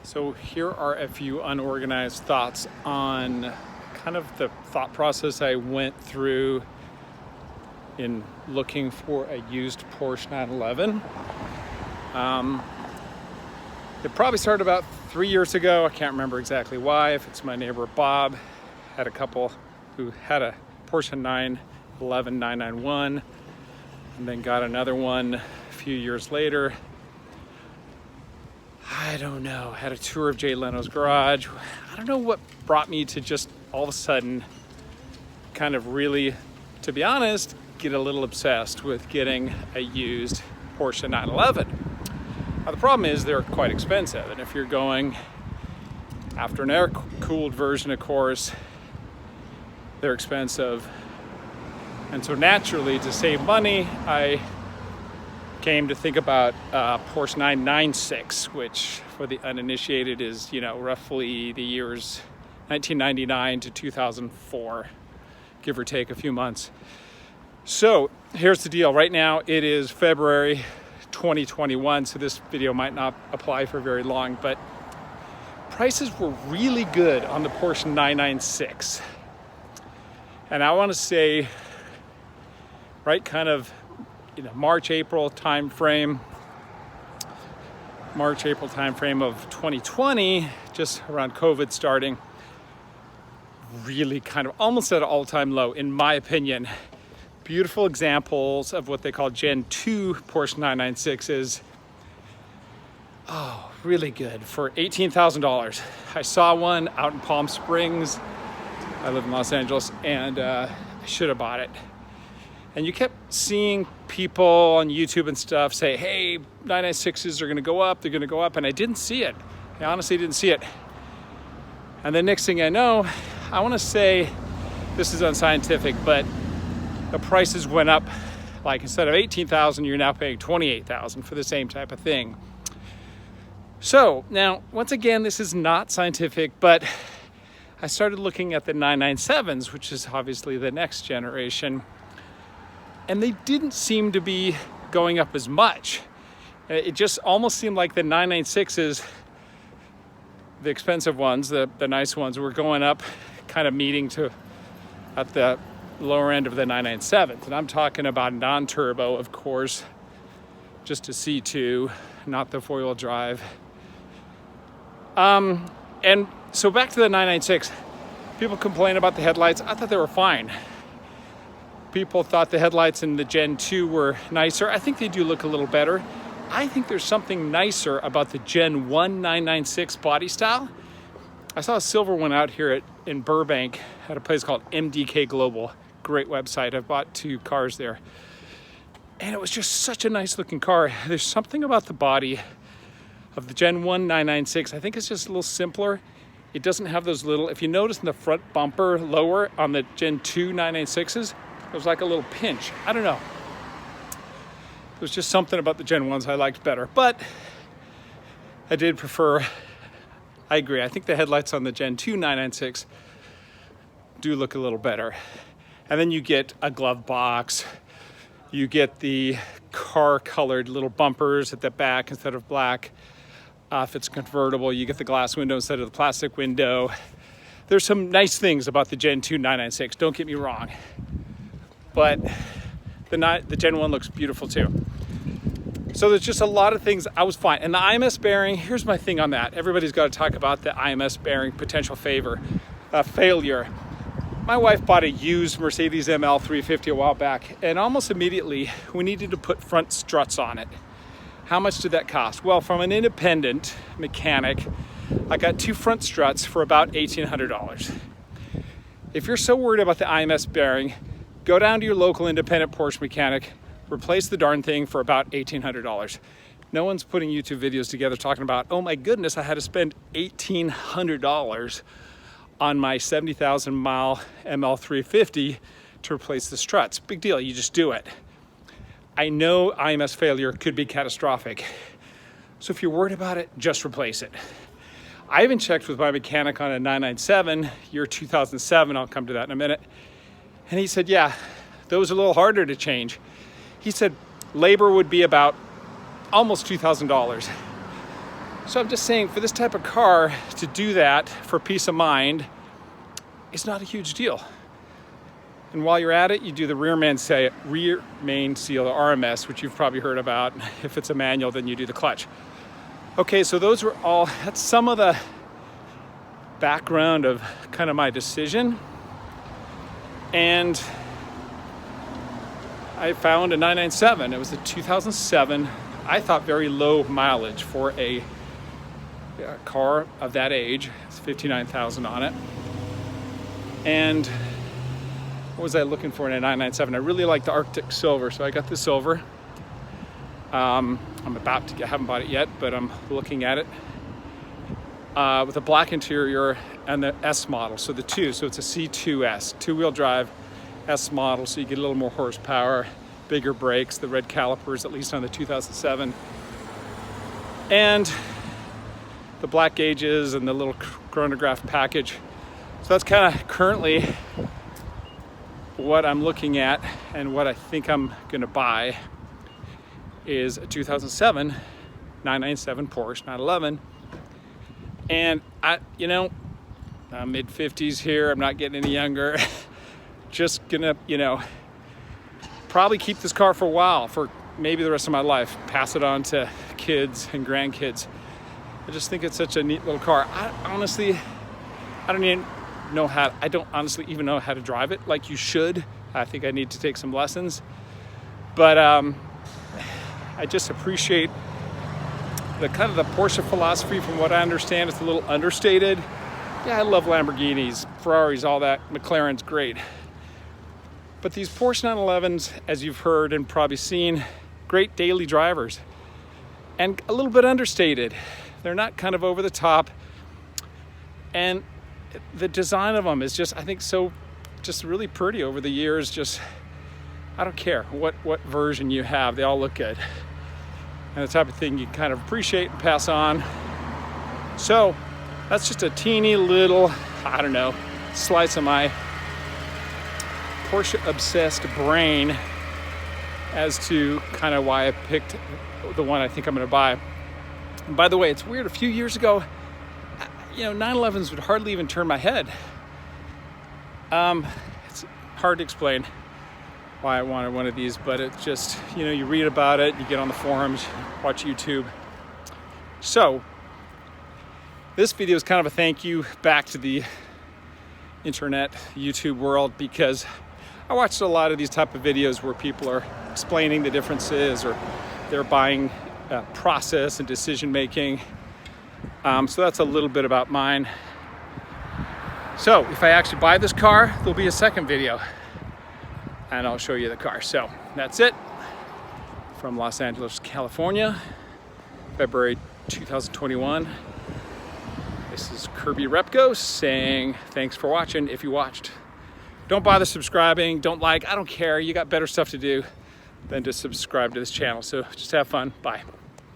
So here are a few unorganized thoughts on kind of the thought process I went through in looking for a used Porsche 911. It probably started about 3 years ago. I can't remember exactly why. If it's my neighbor Bob, had a couple who had a Porsche 911 991 and then got another one a few years later. I don't know, had a tour of Jay Leno's garage. I don't know what brought me to just all of a sudden kind of really, to be honest, get a little obsessed with getting a used Porsche 911. Now the problem is they're quite expensive, and if you're going after an air-cooled version, of course, they're expensive. And so naturally, to save money, I came to think about Porsche 996, which for the uninitiated is, roughly the years 1999 to 2004, give or take a few months. So here's the deal. Right now it is February 2021, so this video might not apply for very long, but prices were really good on the Porsche 996. And I want to say, right, kind of March, April timeframe of 2020, just around COVID starting, really kind of almost at an all-time low, in my opinion. Beautiful examples of what they call Gen 2 Porsche 996s. Oh, really good for $18,000. I saw one out in Palm Springs. I live in Los Angeles, and I should have bought it. And you kept seeing people on YouTube and stuff say, hey, 996s are gonna go up, they're gonna go up, and I didn't see it. I honestly didn't see it. And the next thing I know, I wanna say, this is unscientific, but the prices went up, like instead of $18,000, you're now paying $28,000 for the same type of thing. So now, once again, this is not scientific, but I started looking at the 997s, which is obviously the next generation, and they didn't seem to be going up as much. It just almost seemed like the 996s, the expensive ones, the nice ones, were going up, kind of meeting to at the lower end of the 997s. And I'm talking about non-turbo, of course, just a C2, not the four-wheel drive. And so back to the 996, people complain about the headlights. I thought they were fine. People thought the headlights in the Gen 2 were nicer. I think they do look a little better. I think there's something nicer about the Gen 1 996 body style. I saw a silver one out here in Burbank at a place called MDK Global. Great website. I bought 2 cars there. And it was just such a nice looking car. There's something about the body of the Gen 1 996. I think it's just a little simpler. It doesn't have those little, if you notice in the front bumper lower on the Gen 2 996s, it was like a little pinch. I don't know. There was just something about the Gen 1s I liked better. But I did prefer, I agree, I think the headlights on the Gen 2 996 do look a little better. And then you get a glove box. You get the car-colored little bumpers at the back instead of black. If it's convertible, you get the glass window instead of the plastic window. There's some nice things about the Gen 2 996, don't get me wrong. But the Gen 1 looks beautiful too. So there's just a lot of things I was fine. And the IMS bearing, here's my thing on that. Everybody's got to talk about the IMS bearing potential failure. My wife bought a used Mercedes ML 350 a while back, and almost immediately we needed to put front struts on it. How much did that cost? Well, from an independent mechanic, I got 2 front struts for about $1,800. If you're so worried about the IMS bearing, go down to your local independent Porsche mechanic, replace the darn thing for about $1,800. No one's putting YouTube videos together talking about, oh my goodness, I had to spend $1,800 on my 70,000 mile ML 350 to replace the struts. Big deal, you just do it. I know IMS failure could be catastrophic. So if you're worried about it, just replace it. I even checked with my mechanic on a 997, year 2007, I'll come to that in a minute. And he said, yeah, those are a little harder to change. He said labor would be about almost $2,000. So I'm just saying, for this type of car to do that for peace of mind, it's not a huge deal. And while you're at it, you do the rear main seal, the RMS, which you've probably heard about. If it's a manual, then you do the clutch. Okay, so that's some of the background of kind of my decision. And I found a 997. It was a 2007, I thought very low mileage for a car of that age. It's 59,000 on it. And what was I looking for in a 997? I really like the Arctic Silver, so I got the silver. I'm about to I haven't bought it yet, but I'm looking at it. With a black interior and the S model, so so it's a C2S, two-wheel drive S model, so you get a little more horsepower, bigger brakes, the red calipers, at least on the 2007. And the black gauges and the little chronograph package. So that's kind of currently what I'm looking at, and what I think I'm gonna buy is a 2007 997 Porsche 911. And I'm mid-50s here, I'm not getting any younger. Just gonna, probably keep this car for a while, for maybe the rest of my life, pass it on to kids and grandkids. I just think it's such a neat little car. I don't honestly even know how to drive it like you should. I think I need to take some lessons. But I just appreciate the kind of the Porsche philosophy. From what I understand, it's a little understated. Yeah, I love Lamborghinis, Ferraris, all that. McLaren's great. But these Porsche 911s, as you've heard and probably seen, great daily drivers. And a little bit understated. They're not kind of over the top. And the design of them is just, I think, just really pretty over the years. Just, I don't care what version you have, they all look good. And the type of thing you kind of appreciate and pass on. So that's just a teeny little, slice of my Porsche obsessed brain as to kind of why I picked the one I think I'm gonna buy. And by the way, it's weird, a few years ago, 911s would hardly even turn my head. It's hard to explain why I wanted one of these, but it's just, you read about it, you get on the forums, watch YouTube. So this video is kind of a thank you back to the internet, YouTube world, because I watched a lot of these type of videos where people are explaining the differences or their buying process and decision making. So that's a little bit about mine. So if I actually buy this car, there'll be a second video and I'll show you the car. So that's it from Los Angeles, California, February 2021. This is Kirby Repko saying thanks for watching. If you watched, don't bother subscribing, don't like, I don't care. You got better stuff to do than to subscribe to this channel. So just have fun. Bye.